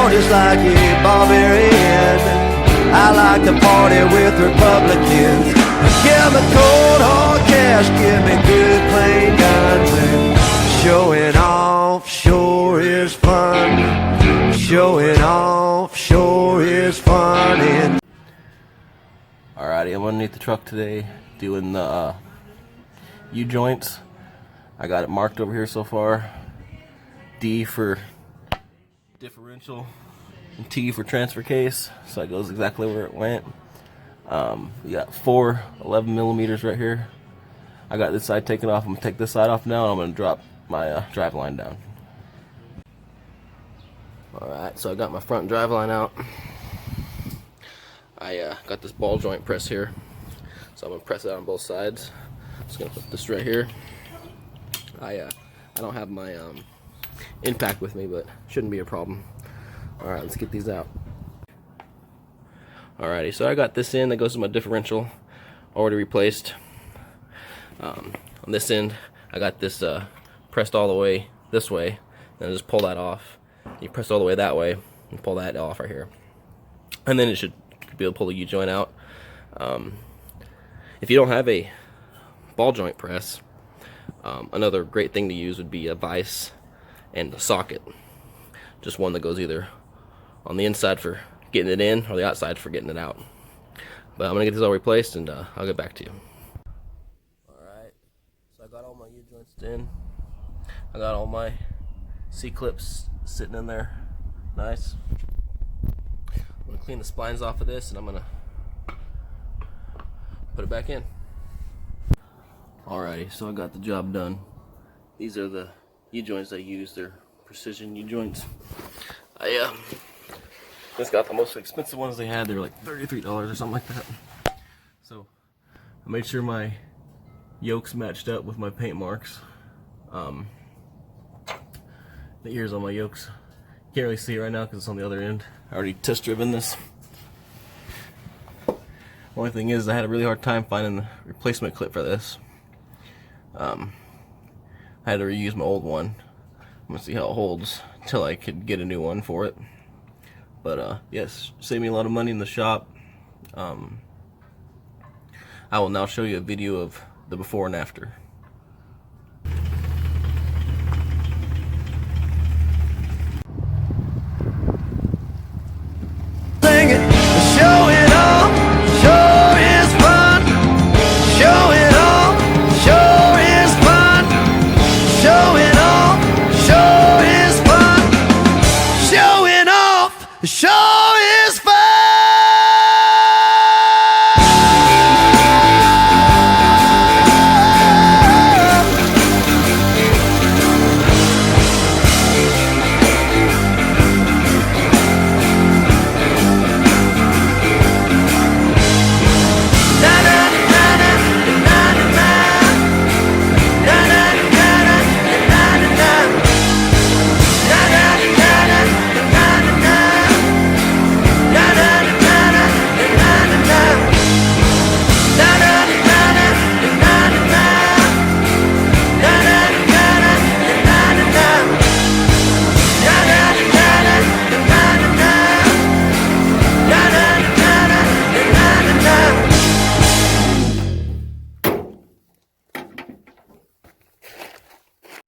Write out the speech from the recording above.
on just like a barbarian. I like to party with Republicans. Give me cold hard cash, give me good plain guns. And showing off sure is fun. Showing off sure is fun. And alrighty, I'm underneath the truck today doing the U-joints. I got it marked over here so far. D for differential and T for transfer case, so it goes exactly where it went. We got 4 11mm right here. I got this side taken off. I'm gonna take this side off now, and I'm gonna drop my drive line down. Alright, so I got my front drive line out. I got this ball joint press here, so I'm gonna press it on both sides. Just gonna put this right here. I don't have my impact with me, but shouldn't be a problem. Alright, let's get these out. Alrighty, so I got this in that goes to my differential, already replaced. On this end, I got this pressed all the way this way, and I just pull that off. You press all the way that way, and pull that off right here. And then it should be able to pull the U-joint out. If you don't have a ball joint press, another great thing to use would be a vise and a socket. Just one that goes either on the inside for getting it in or the outside for getting it out. But I'm gonna get this all replaced, and I'll get back to you. Alright, so I got all my U-joints in. I got all my C-clips sitting in there. Nice. I'm gonna clean the splines off of this, and I'm gonna put it back in. Alrighty, so I got the job done. These are the U-joints I use. They're precision U-joints. I just got the most expensive ones they had. They were like $33 or something like that. So I made sure my yokes matched up with my paint marks. The ears on my yokes. Can't really see it right now because it's on the other end. I already test driven this. Only thing is, I had a really hard time finding the replacement clip for this. I had to reuse my old one. I'm gonna see how it holds until I could get a new one for it. But yes, saved me a lot of money in the shop. I will now show you a video of the before and after.